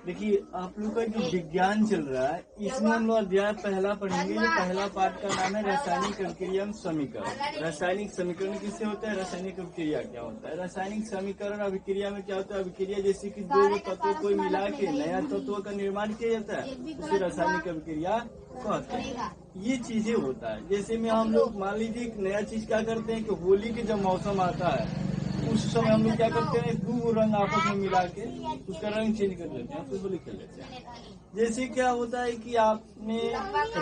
देखिए आप लोग का जो विज्ञान चल रहा है इसमें हम लोग अध्याय पहला पढ़ेंगे। ये पहला पाठ का नाम है रासायनिक अभिक्रिया समीकरण। रासायनिक समीकरण किससे होता है, रासायनिक अभिक्रिया क्या होता है। रासायनिक समीकरण अभिक्रिया में क्या होता है, अभिक्रिया जैसे कि दो तत्वों को मिला के नया तत्व का निर्माण किया जाता है, उसे रासायनिक अभिक्रिया कहते हैं। ये चीजें होता है। जैसे में हम लोग मान लीजिए एक नया चीज क्या करते हैं कि होली के जब मौसम आता है उस समय हम लोग क्या करते हैं, दो रंग आपस में मिला के उसका रंग चेंज कर लेते हैं, फिर होली खेल लेते हैं। जैसे क्या होता है कि आपने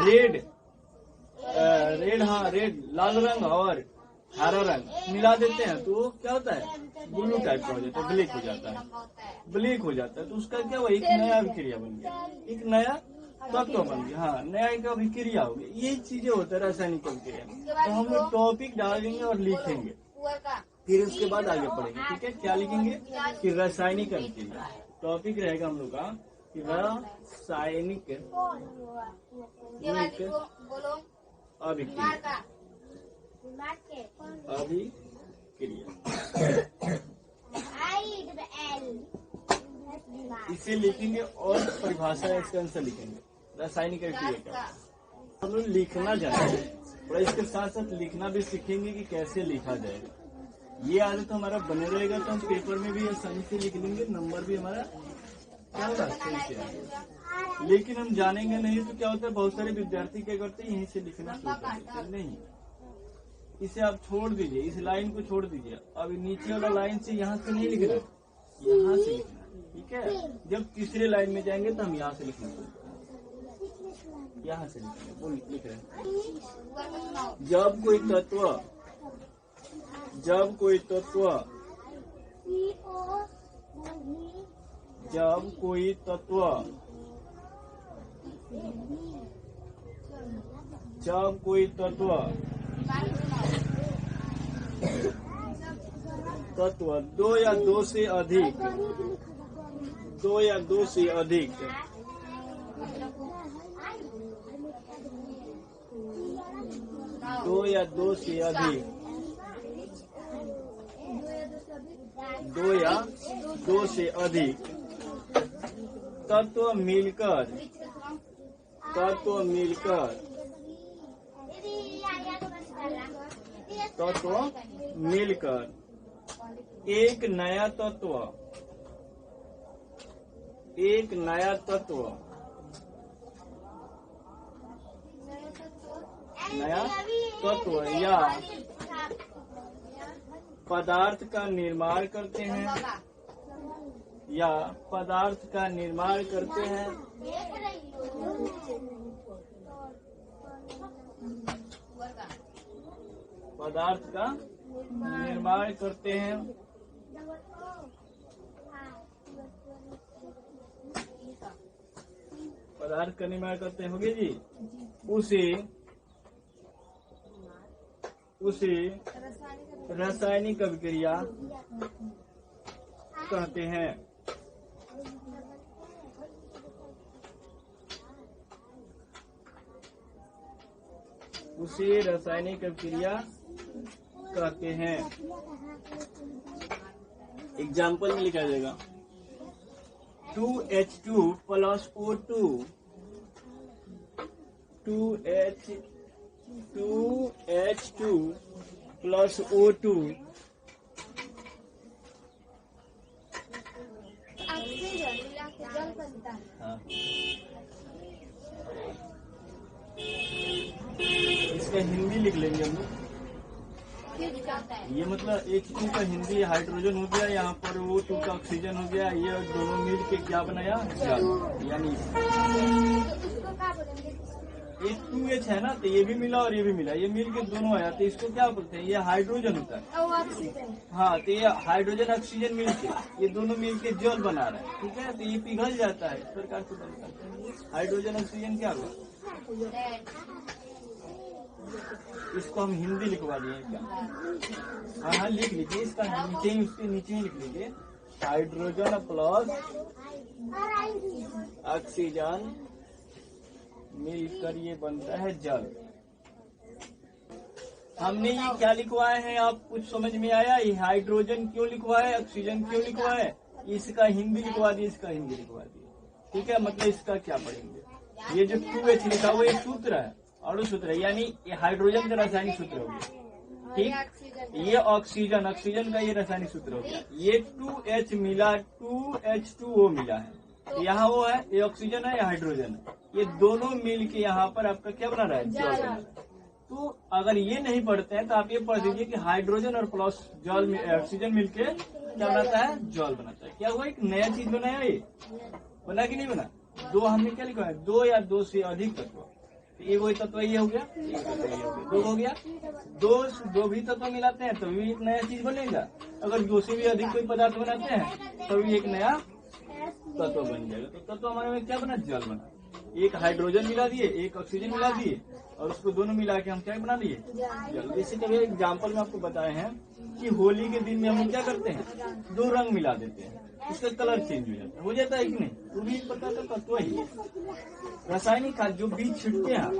रेड लाल रंग और हरा रंग मिला देते हैं तो क्या होता है, ब्लू टाइप का हो जाता है, ब्लैक हो जाता है। तो उसका क्या हुआ, एक नया अभिक्रिया बन गया, एक नया तत्व बन गया। हाँ, नया एक अभिक्रिया हो गया। ये चीजें होता है रासायनिक अभिक्रिया। तो हम लोग टॉपिक डालेंगे और लिखेंगे, फिर उसके बाद आगे पढ़ेंगे। ठीक है, क्या लिखेंगे कि रासायनिक अभिक्रिया। टॉपिक रहेगा हम लोग का कि रासायनिक इसे लिखेंगे और परिभाषा इसका आंसर लिखेंगे। रासायनिक अभिक्रिया हम लोग लिखना जानेंगे और इसके साथ साथ लिखना भी सीखेंगे कि कैसे लिखा जाएगा। ये आदत हमारा बने रहेगा तो हम पेपर में भी आसानी से लिख लेंगे, नंबर भी हमारा क्या होगा सही से आएगा। लेकिन हम जानेंगे नहीं तो क्या होता है, बहुत सारे विद्यार्थी क्या करते हैं, यहीं से लिखना शुरू कर देते हैं। नहीं, इसे आप छोड़ दीजिए, इस लाइन को छोड़ दीजिए। अब नीचे वाला लाइन से यहाँ से नहीं लिखना, यहाँ से लिखना। ठीक है, जब तीसरे लाइन में जाएंगे तो हम यहाँ से लिखेंगे, यहाँ से लिखेंगे। लिख रहे हैं, जब कोई तत्व जब कोई तत्व दो या दो से अधिक दो या दो से अधिक तत्व मिलकर एक नया तत्व या पदार्थ का निर्माण करते हैं हो गए जी। उसे रासायनिक अभिक्रिया कहते हैं। एग्जाम्पल में लिखा जाएगा 2H2 plus O2 2H2 plus O2 हाँ। इसका हिंदी लिख लेंगे हम लोग। ये मतलब H2 का हिंदी हाइड्रोजन हो गया, यहाँ पर O2 का ऑक्सीजन हो गया। ये दोनों मिल के क्या बनाया, जल। यानी ये 2H है ना, तो ये भी मिला और ये भी मिला, ये मिल के दोनों आया, तो इसको क्या बोलते हैं, ये हाइड्रोजन होता है। हाँ, तो ये हाइड्रोजन ऑक्सीजन मिल के ये दोनों मिल के जल बना रहा है। ठीक है, तो ये पिघल जाता है, इस प्रकार से बनता है। हाइड्रोजन ऑक्सीजन क्या हुआ, इसको हम हिंदी लिखवा दिए क्या। हाँ, लिख लीजिए, इसका नीचे ही, उसके नीचे ही लिख लीजिए, हाइड्रोजन प्लस ऑक्सीजन मिलकर ये बनता है जल। हमने ये क्या लिखवाए हैं, आप कुछ समझ में आया, ये हाइड्रोजन क्यों लिखवाए, ऑक्सीजन क्यों लिखवाए, इसका हिंदी लिखवा दिए, इसका हिंदी लिखवा दिए। ठीक है, मतलब इसका क्या पढ़ेंगे? ये जो 2H लिखा हुआ ये सूत्र है, और सूत्र है, यानी ये हाइड्रोजन का रासायनिक सूत्र हो गया। ठीक, ये ऑक्सीजन, ऑक्सीजन का ये रासायनिक सूत्र हो गया। ये 2H मिला, 2H2O मिला है, तो यहाँ वो है, ये ऑक्सीजन है, ये हाइड्रोजन है, ये दोनों मिल के यहाँ पर आपका क्या बना रहा है? जल बना रहा है। तो अगर ये नहीं पढ़ते हैं तो आप ये पढ़ दीजिए कि हाइड्रोजन और प्लस जल में ऑक्सीजन मिलके क्या बनाता है? जल बनाता है। क्या हुआ? एक नया चीज बनाया, ये बना कि नहीं बना? दो हमने क्या लिखा है? दो या दो से अधिक तत्व। ये वही तत्व ये हो गया, दो हो गया, दो भी तत्व मिलाते हैं तभी एक नया चीज बनेगा। अगर दो से भी अधिक कोई पदार्थ बनाते हैं तभी एक नया तत्व बन जाएगा। तो तत्व हमारे में क्या बना? जल बना। एक हाइड्रोजन मिला दिए, एक ऑक्सीजन मिला दिए, और उसको दोनों मिला के हम क्या बना दिए? जल। जैसे कभी एग्जाम्पल में आपको बताए हैं कि होली के दिन में हम क्या करते हैं? दो रंग मिला देते हैं, उसका कलर चेंज हो जाता है कि नहीं? वो भी एक प्रकार का तत्व ही है। रासायनिक खाद जो बीज छिड़ते हैं,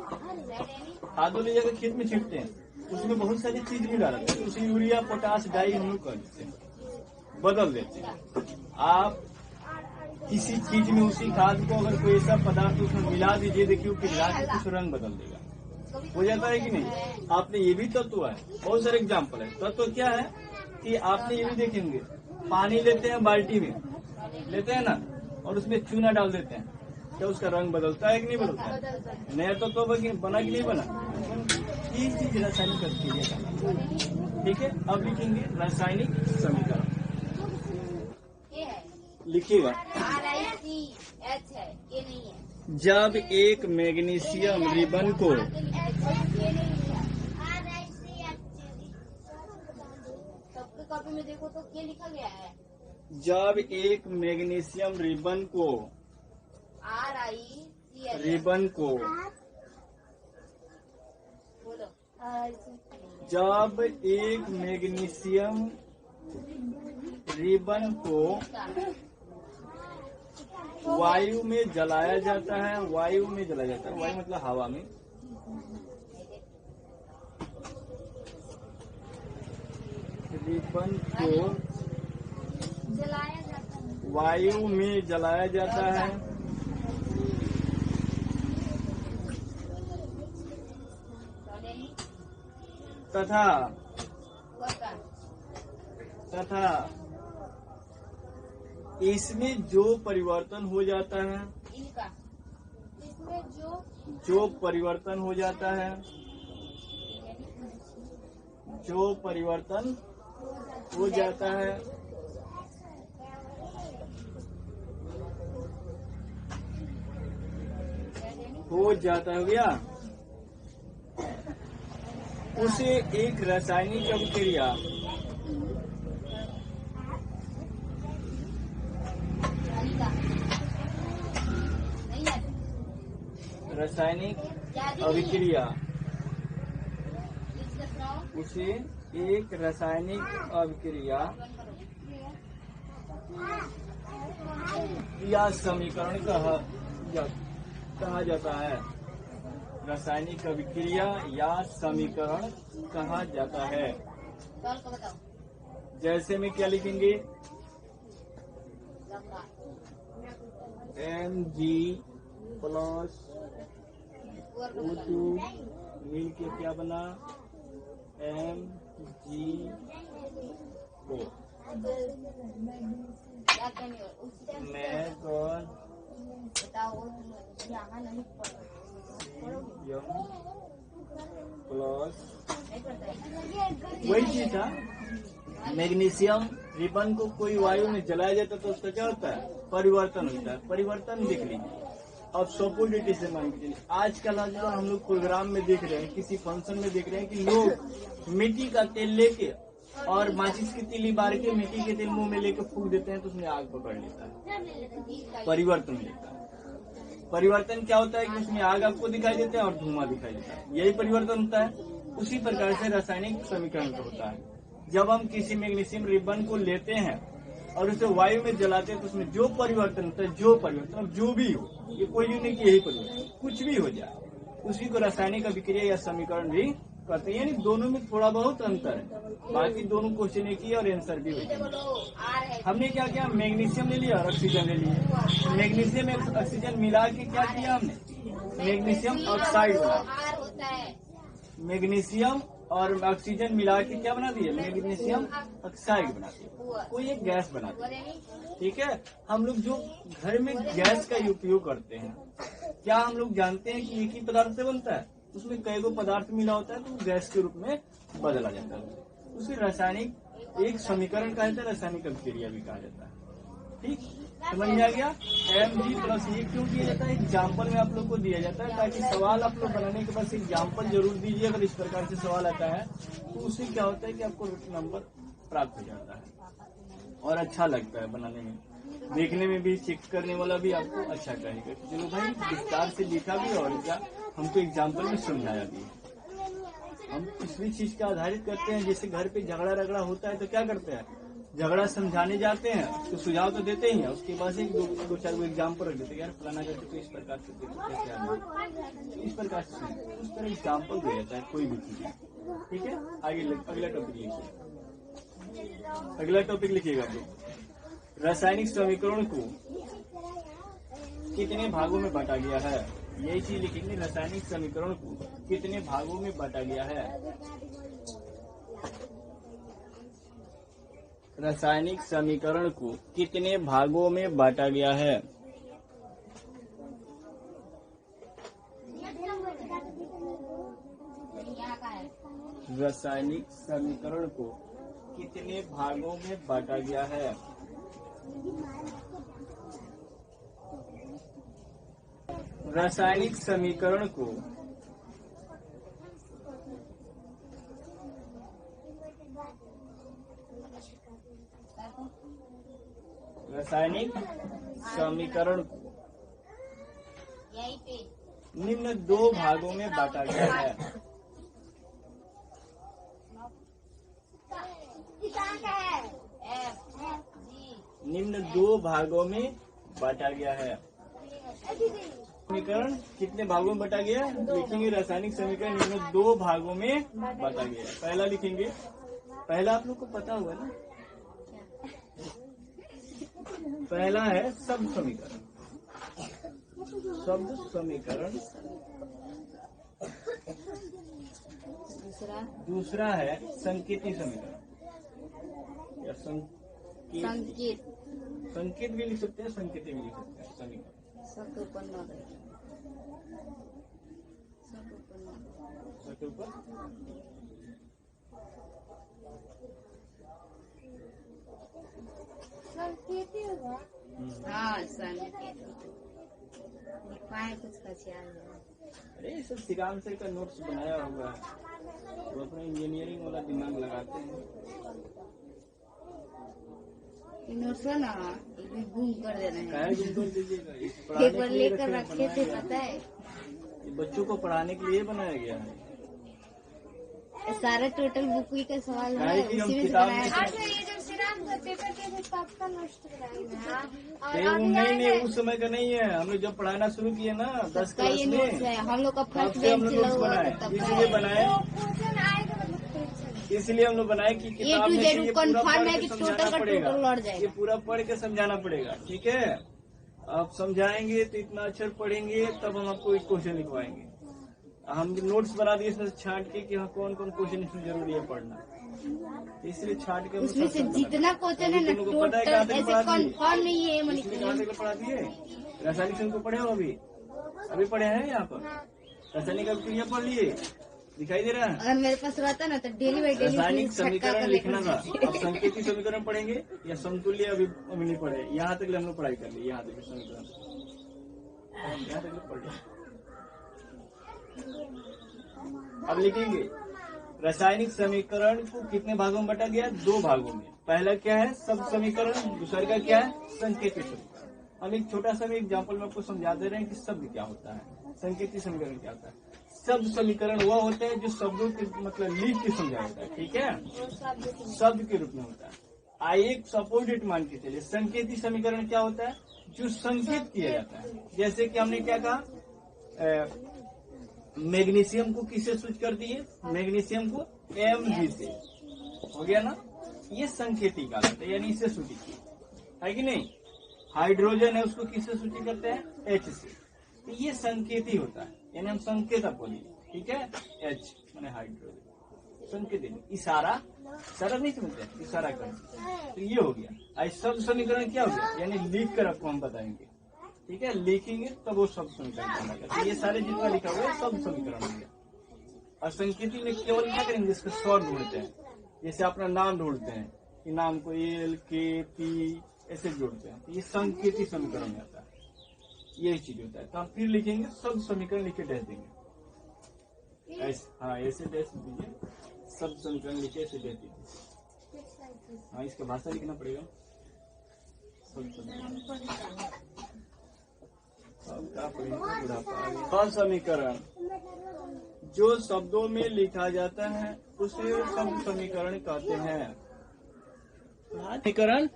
खादों ले जाकर खेत में छिड़ते हैं, उसमें बहुत सारी चीज भी डालते हैं, उसे यूरिया, पोटास, डाई हम लोग कर देते हैं, बदल देते हैं। आप किसी चीज में उसी खाद को अगर कोई ऐसा पदार्थ उसमें मिला दीजिए, देखिए पिघला के कुछ रंग बदल देगा, हो जाता है कि नहीं? आपने ये भी तत्व है, बहुत सारे एग्जाम्पल है। तत्व क्या है कि आपने ये भी देखेंगे, पानी लेते हैं, बाल्टी में लेते हैं ना, और उसमें चूना डाल देते हैं, क्या उसका रंग बदलता है कि नहीं बदलता है? नया तत्व बना कि नहीं बना? ये चीज रासायनिक प्रक्रिया। ठीक है, अब लिखेंगे रासायनिक समीकरण, लिखिएगा। RiCH है, ये नहीं है। जब एक मैग्नीशियम रिबन को सबके कॉपी में देखो तो क्या लिखा गया है? जब एक मैग्नीशियम रिबन को RiCH रिबन को बोलो। जब एक मैग्नीशियम रिबन को वायु में जलाया जाता है, वायु में जलाया जाता है, वायु मतलब हवा में, रिबन को जलाया जाता है, वायु में जलाया जाता है, तथा इसमें जो परिवर्तन हो जाता है, इनका इसमें जो परिवर्तन हो जाता है, जो परिवर्तन हो जाता है, हो जाता है गया, उसे एक रासायनिक अभिक्रिया रासायनिक अभिक्रिया उसे एक रासायनिक अभिक्रिया या समीकरण कहा जाता है। रासायनिक अभिक्रिया या समीकरण कहा जाता है। जैसे में क्या लिखेंगे? Mg प्लस O2 मिल के क्या बना? MgO। मैग्नीशियम प्लस वही चीज था। मैग्नीशियम रिबन को कोई वायु में जलाया जाता है तो उसका क्या होता है? परिवर्तन होता है। परिवर्तन देख लीजिए। अब सपोजिटिव से मान लीजिए आजकल हम लोग प्रोग्राम में देख रहे हैं, किसी फंक्शन में देख रहे हैं कि लोग मिट्टी का तेल लेके और माचिस की तीली बार के मिट्टी के तेल मुंह में लेके फूंक देते हैं तो उसमें आग पकड़ लेता है, परिवर्तन लेता है। परिवर्तन क्या होता है कि उसमें आग आपको दिखाई देता है और धुआं दिखाई देता है, यही परिवर्तन होता है। उसी प्रकार से रासायनिक समीकरण होता है। जब हम किसी मैग्नीशियम रिबन को लेते हैं और उसे वायु में जलाते हैं तो उसमें जो परिवर्तन होता है, जो परिवर्तन जो भी हो, ये कोई नहीं कि यही परिवर्तन, कुछ भी हो जाए, उसी को रासायनिक अभिक्रिया या समीकरण भी करते हैं, यानी दोनों में थोड़ा बहुत अंतर है। बाकी दोनों क्वेश्चन एक ही और आंसर भी होते हैं। हमने क्या किया, मैग्नीशियम ले लिया और ऑक्सीजन ले लिया। मैग्नीशियम में ऑक्सीजन मिला के क्या किया हमने, मैग्नीशियम ऑक्साइड बना। मैग्नीशियम और ऑक्सीजन मिला के क्या बना दिया, मैग्नीशियम ऑक्साइड बना दिया, कोई एक गैस बना दिया। ठीक है, हम लोग जो घर में गैस का उपयोग करते हैं, क्या हम लोग जानते हैं कि एक ही पदार्थ से बनता है, उसमें कई गो पदार्थ मिला होता है तो गैस के रूप में बदला जाता है। उसे रासायनिक एक समीकरण कहा जाता है, रासायनिक अभिक्रिया भी कहा जाता है। ठीक, समझ में आ गया। Mg+ ये क्यों दिया जाता है, एग्जाम्पल में आप लोग को दिया जाता है, ताकि सवाल आप लोग बनाने के बाद एग्जाम्पल जरूर दीजिए। अगर इस प्रकार से सवाल आता है तो उससे क्या होता है कि आपको नंबर प्राप्त हो जाता है और अच्छा लगता है बनाने में, देखने में भी, चेक करने वाला भी आपको अच्छा कहेगा। चलो भाई, विस्तार से लिखा भी और क्या हमको एग्जाम्पल में समझाया भी। हम किसी भी चीज का आधारित करते हैं, जैसे घर पे झगड़ा रगड़ा होता है तो क्या करते हैं, झगड़ा समझाने जाते हैं तो सुझाव तो देते ही हैं, उसके बाद से दो चार वो एग्जाम्पल रख देते हैं, यार फलाना करके तो इस प्रकार से देखो कैसे आदमी इस प्रकार से उस तरह एग्जाम्पल दे जाता है कोई भी चीज। ठीक है, आगे अगला टॉपिक लिखिए। अगला टॉपिक लिखिएगा तो रासायनिक समीकरण को कितने भागों में बांटा गया है, यही चीज लिखेंगे। रासायनिक समीकरण को कितने भागों में बांटा गया है, रासायनिक समीकरण को कितने भागों में बांटा गया है। रासायनिक समीकरण को कितने भागों में बांटा गया है। रासायनिक समीकरण को निम्न दो भागों में बांटा गया है। निम्न दो भागों में बांटा गया है। समीकरण कितने भागों में बांटा गया है, लिखेंगे रासायनिक समीकरण निम्न दो भागों में बांटा गया है। पहला लिखेंगे, पहला आप लोग को पता होगा ना, पहला है शब्द समीकरण। शब्द समीकरण। दूसरा है संकेती समीकरण या संकेत। संकेत भी लिख सकते हैं, संकेती भी लिख सकते हैं। समीकरण संकेती होगा। हाँ, संकेत कुछ का ख्याल है। अरे सब श्रीराम सर का नोट्स बनाया होगा, वो अपने इंजीनियरिंग वाला दिमाग लगाते हैं। नोट्स ना गुम कर देना है, क्या गुम कर दीजिएगा, पेपर लेकर रखे थे, पता है, बच्चों को पढ़ाने के लिए बनाया गया है। सारा टोटल बुक का सवाल है, उसी में बनाया। नहीं, उस समय का नहीं है, हम लोग जब पढ़ाना शुरू किए ना 10 क्लास में, हम लोग का फर्स्ट हम लोग बनाए, इसलिए बनाए, इसलिए हम लोग बनाए कि किताब में ये कन्फर्म है कि टोटल का टोटल लौट जाएगा, ये पूरा पढ़ के समझाना पड़ेगा। ठीक है, आप समझाएंगे तो इतना अक्षर पढ़ेंगे तब हम आपको एक क्वेश्चन लिखवाएंगे। हम नोट्स बना दिए इसमें छांट के कि हाँ कौन कौन क्वेश्चन इसमें जरूरी है पढ़ना, इसलिए छांट के उसमें से जितना क्वेश्चन है ना टोटल ऐसे कन्फर्म नहीं है। कहाँ से पढ़ा दिए, रासायनिक समीकरण को पढ़े हो, अभी पढ़े हैं यहाँ पर, रासायनिक अभिक्रिया पढ़ लिए, दिखाई दे रहा है। अगर मेरे पास रहता ना तो डेली बाई डेली रासायनिक समीकरण लिखना था। अब संकेती समीकरण पढ़ेंगे या समतुल्य अभी नहीं पढ़े, यहाँ तक हम लोग पढ़ाई कर ली, यहाँ तक समीकरण यहाँ तक पढ़ लिया। अब लिखेंगे रासायनिक समीकरण को कितने भागों में बांटा गया, दो भागों में। पहला क्या है शब्द समीकरण, दूसरा का क्या है संकेती समीकरण। हम एक छोटा सा एग्जाम्पल में आपको समझा दे रहे हैं कि शब्द क्या होता है, संकेती समीकरण क्या होता है। शब्द समीकरण वह होता है जो शब्दों के मतलब लिख के समझा होता है, ठीक है, शब्द के रूप में होता है। आइए एक सपोर्टेड मान के चलिए। संकेती समीकरण क्या होता है, जो संकेत किया जाता है। जैसे कि हमने क्या कहा, मैग्नीशियम को किससे स्विच कर दिए? मैग्नीशियम को Mg से। हो गया ना? ये संकेती कालत है, यानी इससे सूची की है कि नहीं। हाइड्रोजन है, उसको किससे सूची करते हैं? H से। तो ये संकेती होता है, यानी हम संकेत आपको दिए, ठीक है। H माने हाइड्रोजन, संकेत, इशारा, इशारा नहीं समझते, इशारा कर। तो ये हो गया। आज शब्द समीकरण क्या हो गया, यानी लिख कर आपको हम बताएंगे, ठीक है। लिखेंगे तब वो शब्द समीकरण बनेगा। तो ये सारे जितना लिखा हुआ है शब्द समीकरण हो गया। और संकेती में केवल क्या करेंगे, इसका शॉर्ट ढूंढते हैं। जैसे अपना नाम ढूंढते हैं कि नाम को L K P ऐसे जोड़ते हैं, तो ये संकेती समीकरण में आता है, यही चीज होता है। तो हम फिर लिखेंगे शब्द समीकरण, लिखे डैश देंगे ऐसे। हाँ, ऐसे डैश दीजिए, शब्द समीकरण लिखे ऐसे डैश दीजिए। हाँ, इसका भाषा लिखना पड़ेगा। समीकरण जो शब्दों में लिखा जाता है उसे शब्द समीकरण कहते हैं। समीकरण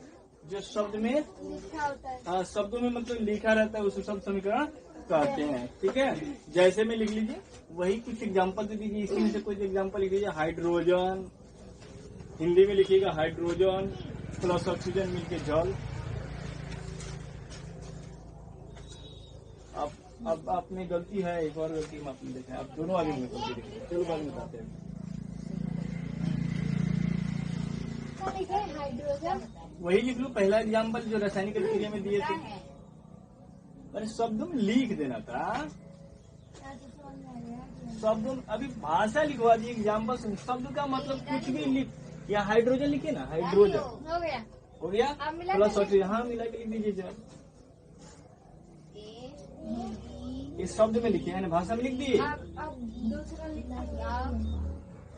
जो शब्द में लिखा होता है। हाँ, शब्दों में मतलब लिखा रहता है उसे शब्द समीकरण कहते हैं, ठीक है। जैसे में लिख लीजिए, वही कुछ एग्जाम्पल दे दीजिए। इसी में से कुछ एग्जाम्पल लिख लीजिए। हाइड्रोजन, हिंदी में लिखिएगा हाइड्रोजन प्लस ऑक्सीजन मिलके जल। अब आपने गलती है, एक और गलती में आपने देखा है, आप दोनों आगे में गलती देखें। चलो बाद में बताते हैं। हाइड्रोजन वही लिख लो, पहला एग्जाम्पल जो रासायनिक प्रतिक्रिया में दिए थे। अरे शब्दों में लिख देना था, शब्दों में अभी भाषा लिखवा दी, एग्जाम्पल शब्द का मतलब कुछ भी लिख। या हाइड्रोजन लिखे ना, हाइड्रोजन हो गया। हो गया प्लस ऑक्सीजन, हाँ मिला के लिख दीजिए जब। इस शब्द में लिखे है, भाषा में लिख दिए। अब दूसरा लिखा।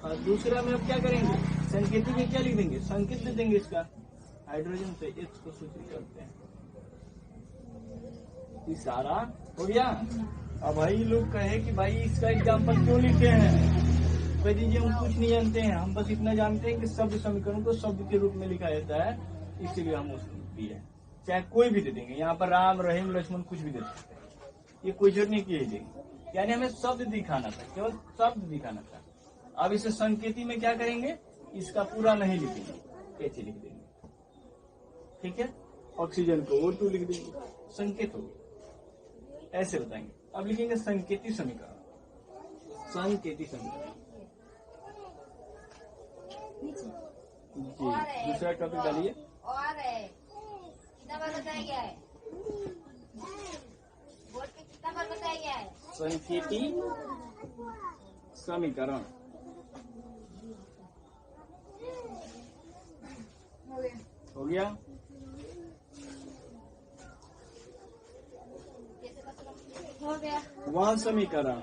और दूसरा में अब क्या करेंगे, संकेती में क्या लिख देंगे, संकेत दे देंगे इसका। हाइड्रोजन से H को सूचित करते हैं, इशारा हो गया। अब भाई लोग कहे कि भाई इसका एग्जाम्पल क्यों लिखे हैं, कह दीजिए हम कुछ नहीं जानते हैं, हम बस इतना जानते हैं कि शब्द समीकरण को शब्द के रूप में लिखा जाता है, इसीलिए हम उसको दिए। चाहे कोई भी दे देंगे, यहाँ पर राम रहीम लक्ष्मण कुछ भी दे सकते हैं, ये कोई जरूरत नहीं किए देंगे। यानी हमें शब्द दिखाना था, केवल शब्द दिखाना था। अब इसे संकेती में क्या करेंगे, इसका पूरा नहीं लिखेंगे, ऐसे लिख देंगे, ठीक है। ऑक्सीजन को O2 लिख देंगे, संकेत हो गया, ऐसे बताएंगे। अब लिखेंगे संकेती समीकरण, संकेती समीकरण जी। दूसरा टॉपिक डालिए। और कितना बार बताया गया है, बोर्ड पे कितना बार बताया गया है? संकेती समीकरण हो गया। हो गया। वह समीकरण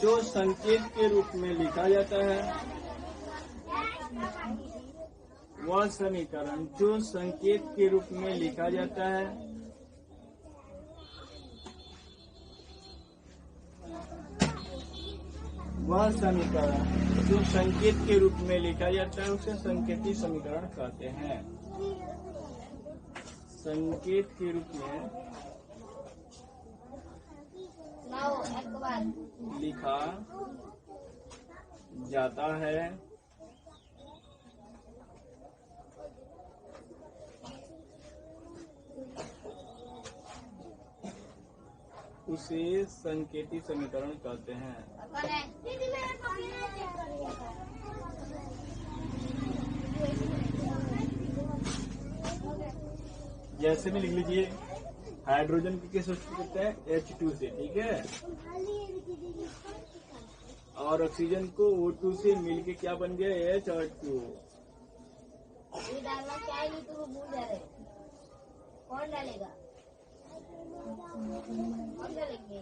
जो संकेत के रूप में लिखा जाता है, वह समीकरण जो संकेत के रूप में लिखा जाता है, वह समीकरण जो संकेत के रूप में लिखा जाता है उसे संकेती समीकरण कहते हैं। संकेत के रूप में लिखा जाता है उसे संकेती समीकरण कहते हैं। जैसे में लिख लीजिए, हाइड्रोजन की किस सूचित करते हैं, H2 से, ठीक है। और ऑक्सीजन को O2 से मिलके क्या बन गया, H और 2। ये डालना क्या है, ये तो वो भूल जा रहे, कौन डालेगा, कौन डालेंगे?